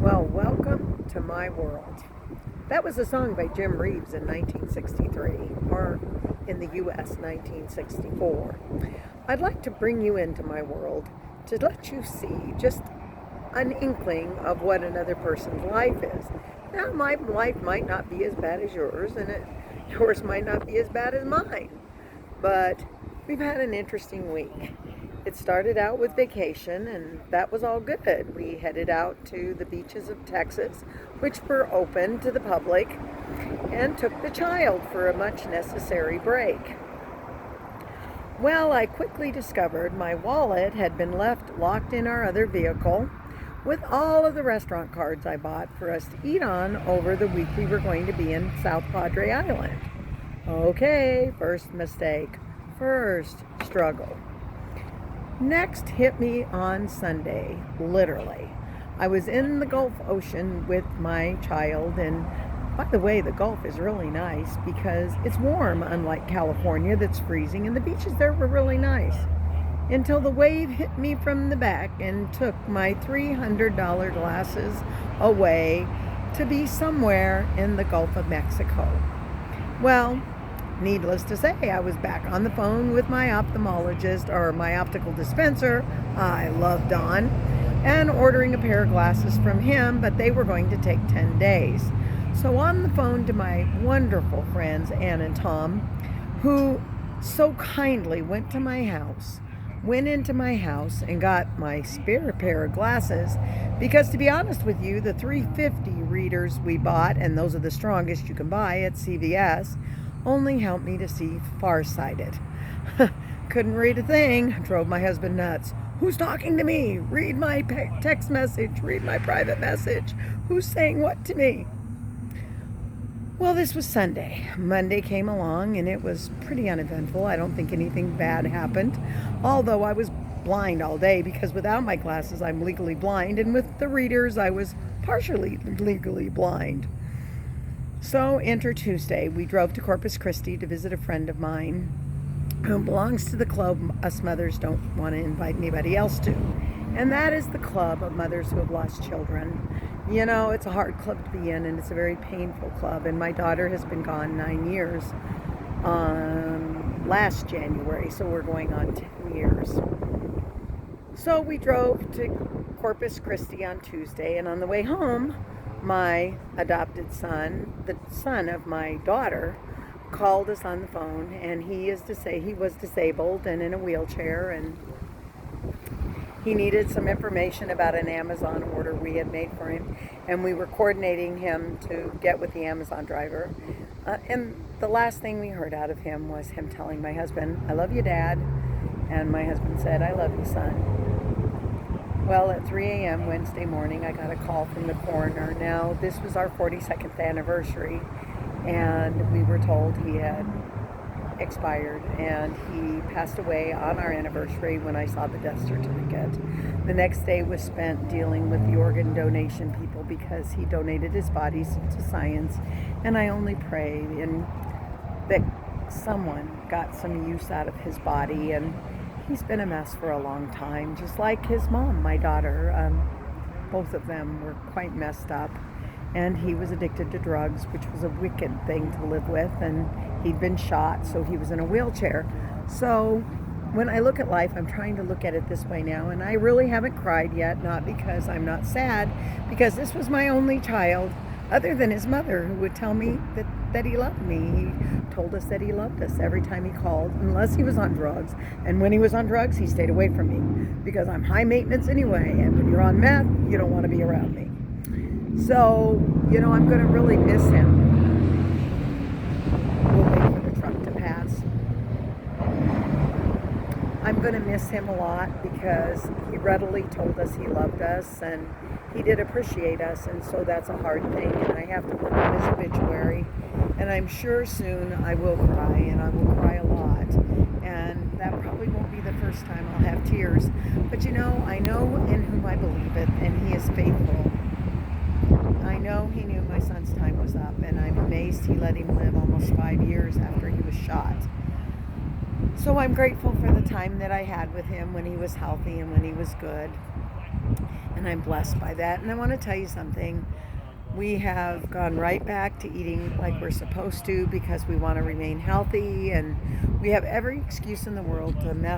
Well, welcome to my world. That was a song by Jim Reeves in 1963, or in the US, 1964. I'd like to bring you into my world to let you see just an inkling of what another person's life is. Now, my life might not be as bad as yours, and yours might not be as bad as mine, but we've had an interesting week. It started out with vacation, and that was all good. We headed out to the beaches of Texas, which were open to the public, and took the child for a much necessary break. Well, I quickly discovered my wallet had been left locked in our other vehicle with all of the restaurant cards I bought for us to eat on over the week we were going to be in South Padre Island. Okay, first mistake, first struggle. Next hit me on Sunday, literally. I was in the Gulf Ocean with my child, and by the way, the Gulf is really nice because it's warm, unlike California that's freezing, and the beaches there were really nice. Until the wave hit me from the back and took my $300 glasses away to be somewhere in the Gulf of Mexico. Well, needless to say, I was back on the phone with my ophthalmologist, or my optical dispenser, I love Don, and ordering a pair of glasses from him, but they were going to take 10 days. So on the phone to my wonderful friends, Ann and Tom, who so kindly went into my house and got my spare pair of glasses, because to be honest with you, the 350 readers we bought, and those are the strongest you can buy at CVS, only helped me to see farsighted. Couldn't read a thing. Drove my husband nuts. Who's talking to me? Read my text message. Read my private message. Who's saying what to me? Well, this was Sunday. Monday came along, and it was pretty uneventful. I don't think anything bad happened, although I was blind all day, because without my glasses I'm legally blind, and with the readers I was partially legally blind. So enter Tuesday. We drove to Corpus Christi to visit a friend of mine who belongs to the club us mothers don't want to invite anybody else to. And that is the club of mothers who have lost children. You know, it's a hard club to be in, and it's a very painful club. And my daughter has been gone 9 years last January, so we're going on 10 years. So we drove to Corpus Christi on Tuesday, and on the way home, my adopted son, the son of my daughter, called us on the phone, and he was disabled and in a wheelchair, and he needed some information about an Amazon order we had made for him, and we were coordinating him to get with the Amazon driver. And the last thing we heard out of him was him telling my husband, "I love you, Dad," and my husband said, "I love you, son." Well, at 3 a.m. Wednesday morning, I got a call from the coroner. Now, this was our 42nd anniversary, and we were told he had expired, and he passed away on our anniversary when I saw the death certificate. The next day was spent dealing with the organ donation people, because he donated his body to science, and I only pray that someone got some use out of his body. And he's been a mess for a long time, just like his mom, my daughter. Both of them were quite messed up, and he was addicted to drugs, which was a wicked thing to live with, and he'd been shot, so he was in a wheelchair. So when I look at life, I'm trying to look at it this way now, and I really haven't cried yet, not because I'm not sad, because this was my only child, other than his mother, who would tell me that he loved me. He told us that he loved us every time he called, unless he was on drugs. And when he was on drugs, he stayed away from me, because I'm high maintenance anyway, and when you're on meth, you don't want to be around me. So, I'm going to really miss him. We'll wait for the truck to pass. I'm going to miss him a lot, because he readily told us he loved us, and he did appreciate us, and so that's a hard thing, and I have to work on his obituary, and I'm sure soon I will cry, and I will cry a lot, and that probably won't be the first time I'll have tears, but I know in whom I believe it, and he is faithful. I know he knew my son's time was up, and I'm amazed he let him live almost 5 years after he was shot. So I'm grateful for the time that I had with him when he was healthy and when he was good. And I'm blessed by that. And I want to tell you something. We have gone right back to eating like we're supposed to because we want to remain healthy, and we have every excuse in the world to mess